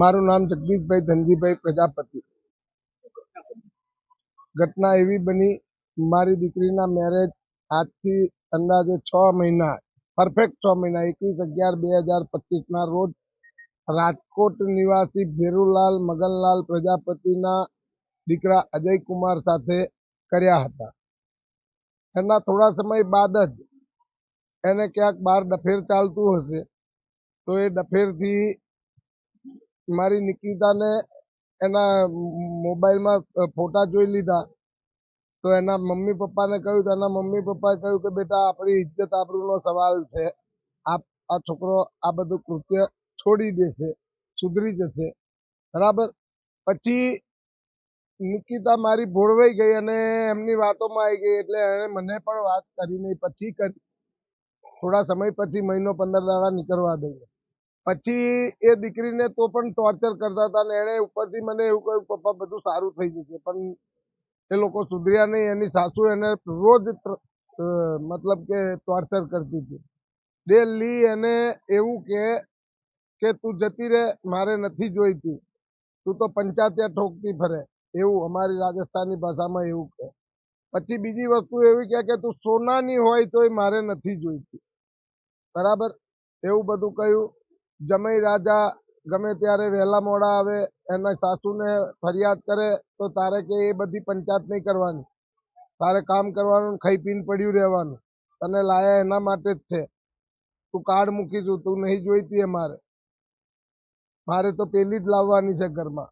મારું નામ જગદીશભાઈ ધનજીભાઈ પ્રજાપતિ। ઘટના એવી બની, મારી દીકરીના મેરેજ આજથી અંદાજે 6 મહિના, પરફેક્ટ 6 મહિના 21/11/2025 રોજ રાજકોટ નિવાસી ભેરુલાલ મગનલાલ પ્રજાપતિના દીકરા અજયકુમાર સાથે કર્યા હતા। એના થોડા સમય બાદ જ એને ક્યાંક બહાર ડફેર ચાલતું હશે, તો એ ડફેરથી મારી નિકિતાને એના મોબાઈલમાં ફોટા જોઈ લીધા। તો એના મમ્મી પપ્પાને કહ્યું, તો એના મમ્મી પપ્પાએ કહ્યું કે બેટા, આપણી ઇજ્જત આબરૂનો સવાલ છે, આ છોકરો આ બધું કૃત્ય છોડી દેશે, સુધરી જશે, બરાબર। પછી નિકિતા મારી ભોળવાઈ ગઈ અને એમની વાતોમાં આવી ગઈ, એટલે એણે મને પણ વાત કરી નહીં। પછી કરી, થોડા સમય પછી, મહિનો 15 દાડા નીકળવા દઈએ, પછી એ દીકરીને તો પણ ટોર્ચર કરતા હતા અને એણે ઉપરથી મને એવું કહ્યું, પપ્પા બધું સારું થઈ જશે, પણ એ લોકો સુધર્યા નહીં। એની સાસુ એને રોજ મતલબ કે ટોર્ચર કરતી હતી। ડેલી એને એવું કે તું જતી રહે, મારે નથી જોઈતી, તું તો પંચાયત ઠોકતી ફરે, એવું અમારી રાજસ્થાની ભાષામાં એવું કહે। પછી બીજી વસ્તુ એવી કે તું સોનાની હોય તોય મારે નથી જોઈતી, બરાબર, એવું બધું કહ્યું। જમાઈ રાજા ગમે ત્યારે વહેલા મોડા આવે, એના સાસુને ફરિયાદ કરે તો તારે કે એ બધી પંચાયત નહીં કરવાની, તારે કામ કરવાનું, ખાઈ પીને પડ્યું રહેવાનું, તને લાયા એના માટે જ છે, તું કાર્ડ મૂકીશું, તું નહીં જોઈતી મારે તો પેલી જ લાવવાની છે ઘરમાં,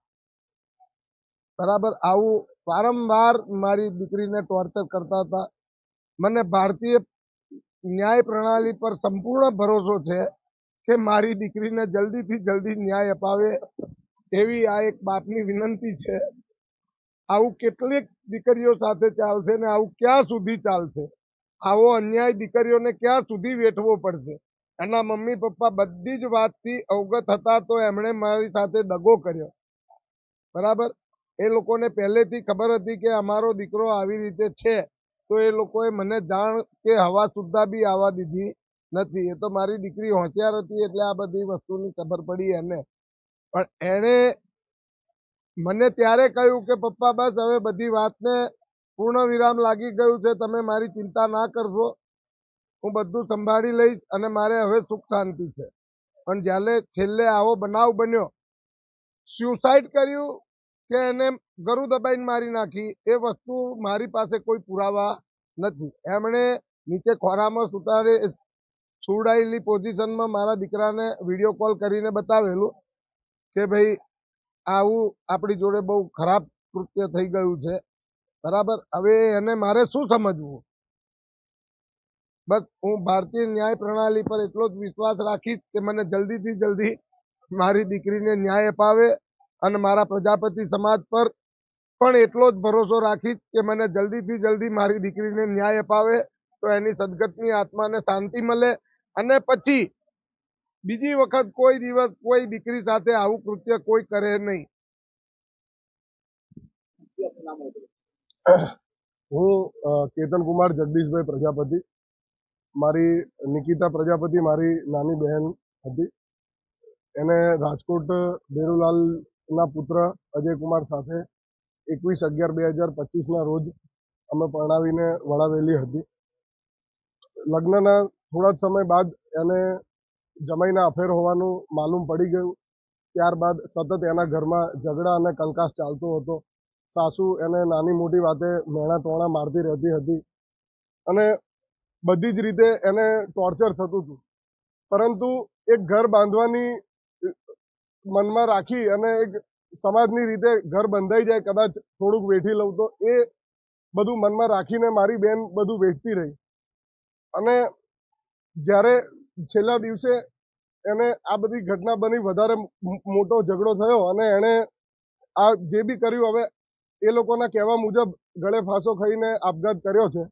બરાબર। આવું વારંવાર મારી દીકરીને ટોર્ચર કરતા હતા। મને ભારતીય ન્યાય પ્રણાલી પર સંપૂર્ણ ભરોસો છે કે મારી દીકરીને જલ્દીથી જલ્દી ન્યાય અપાવે, એવી આ એક બાપની વિનંતી છે। આવું કેટલીક દીકરીઓ સાથે ચાલશે ને આવું ક્યાં સુધી ચાલશે? આવો અન્યાય દીકરીઓને ક્યાં સુધી વેઠવો પડશે? એના મમ્મી પપ્પા બધી જ વાતથી અવગત હતા, તો એમણે મારી સાથે દગો કર્યો, બરાબર। એ લોકોને પહેલેથી ખબર હતી કે અમારો દીકરો આવી રીતે છે, તો એ લોકોએ મને જાણ કે હવા સુદ્ધા બી આવવા દીધી નથી। એ તો મારી દીકરી હોશિયાર હતી, એટલે આ બધી વસ્તુની ખબર પડી એને। પણ એણે મને ત્યારે કહ્યું કે પપ્પા બસ હવે બધી વાતને પૂર્ણ વિરામ લાગી ગયું છે, તમે મારી ચિંતા ના કરશો, હું બધું સંભાળી લઈશ અને મારે હવે સુખ શાંતિ છે। પણ જ્યારે છેલ્લે આવો બનાવ બન્યો, સ્યુસાઇડ કર્યું કે એને ગળું દબાઈને મારી નાખી, એ વસ્તુ મારી પાસે કોઈ પુરાવા નથી। એમણે નીચે ખોરામાં સુવડાયેલી પોઝિશનમાં મારા દીકરાને વિડીયો કોલ કરીને બતાવેલું કે ભાઈ આવું આપણી જોડે બહુ ખરાબ કૃત્ય થઈ ગયું છે, બરાબર। હવે એને મારે શું સમજવું? બસ હું ભારતીય ન્યાય પ્રણાલી પર એટલો જ વિશ્વાસ રાખીશ કે મને જલ્દીથી જલ્દી મારી દીકરીને ન્યાય અપાવે, અને મારા પ્રજાપતિ સમાજ પર પણ એટલો જ ભરોસો રાખીશ કે મને જલ્દીથી જલ્દી મારી દીકરીને ન્યાય અપાવે, તો એની સદગતની આત્માને શાંતિ મળે, અને પછી બીજી વખત કોઈ દિવસ કોઈ દીકરી સાથે આવું કૃત્ય કોઈ કરે નહીં। હું કેતન કુમાર જગદીશભાઈ પ્રજાપતિ। મારી નિકિતા પ્રજાપતિ મારી નાની બહેન હતી। એને રાજકોટ ભેરુલાલના પુત્ર અજયકુમાર સાથે 21/11/2025 રોજ અમે પરણાવીને વળાવેલી હતી। લગ્નના થોડા જ સમય બાદ એને જમાઈના અફેર હોવાનું માલુમ પડી ગયું। ત્યારબાદ સતત એના ઘરમાં ઝઘડા અને કંકાસ ચાલતો હતો। સાસુ એને નાની મોટી વાતે મેણા ટોણા મારતી રહેતી હતી અને બધી જ રીતે એને ટોર્ચર થતું હતું। પરંતુ એક ઘર બાંધવાની મનમાં રાખી અને એક સમાજની રીતે ઘર બંધાઈ જાય, કદાચ થોડુંક વેઠી લઉં, તો એ બધું મનમાં રાખીને મારી બેન બધું વેઠતી રહી। અને જ્યારે છેલ્લા દિવસે એને આ બધી ઘટના બની, વધારે મોટો ઝઘડો થયો અને એણે આ જે બી કર્યું, હવે એ લોકોના કહેવા મુજબ ગળે ફાંસો ખાઈને આપઘાત કર્યો છે।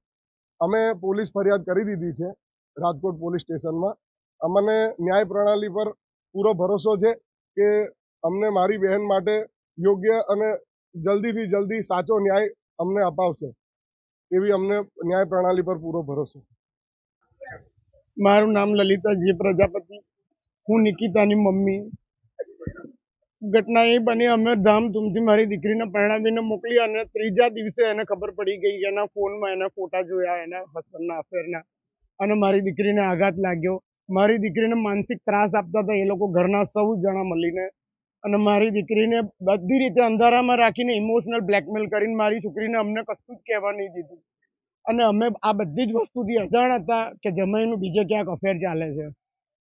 અમે પોલીસ ફરિયાદ કરી દીધી છે રાજકોટ પોલીસ સ્ટેશનમાં। અમને ન્યાય પ્રણાલી પર પૂરો ભરોસો છે કે અમને મારી બહેન માટે યોગ્ય અને જલ્દીથી જલ્દી સાચો ન્યાય અમને અપાવશે, એવી અમને ન્યાય પ્રણાલી પર પૂરો ભરોસો છે। મારું નામ લલિતાજી પ્રજાપતિ, હું નિકિતાની મમ્મી। ઘટના એ બની, અમે ધામધૂમથી મારી દીકરીને પરણાવીને મોકલી અને ત્રીજા દિવસે એને ખબર પડી ગઈ કે એના ફોનમાં એના ફોટા જોયા એના હસબન્ડના અફેરના, અને મારી દીકરીને આઘાત લાગ્યો. મારી દીકરીને માનસિક ત્રાસ આપતા હતા એ લોકો ઘરના સૌ જણા મળીને, અને મારી દીકરીને બધી રીતે અંધારામાં રાખીને ઇમોશનલ બ્લેકમેલ કરીને મારી છોકરીને અમને કશું જ કહેવા નહીં દીધું. અને અમે આ બધી જ વસ્તુથી અજાણ હતા કે જમાઈનું બીજે ક્યાંક અફેર ચાલે છે.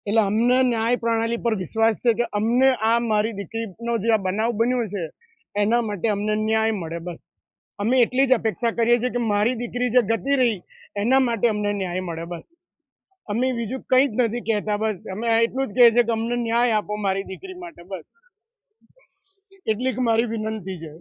એટલે અમને ન્યાય પ્રણાલી પર વિશ્વાસ છે કે અમને આ મારી દીકરીનો જે આ બનાવ બન્યો છે એના માટે અમને ન્યાય મળે. બસ અમે એટલી જ અપેક્ષા કરીએ છીએ કે મારી દીકરી જે ગતિ રહી એના માટે અમને ન્યાય મળે. બસ અમે બીજું કંઈ જ નથી કહેતા. બસ અમે એટલું જ કહીએ છીએ કે અમને ન્યાય આપો મારી દીકરી માટે. બસ એટલી મારી વિનંતી છે.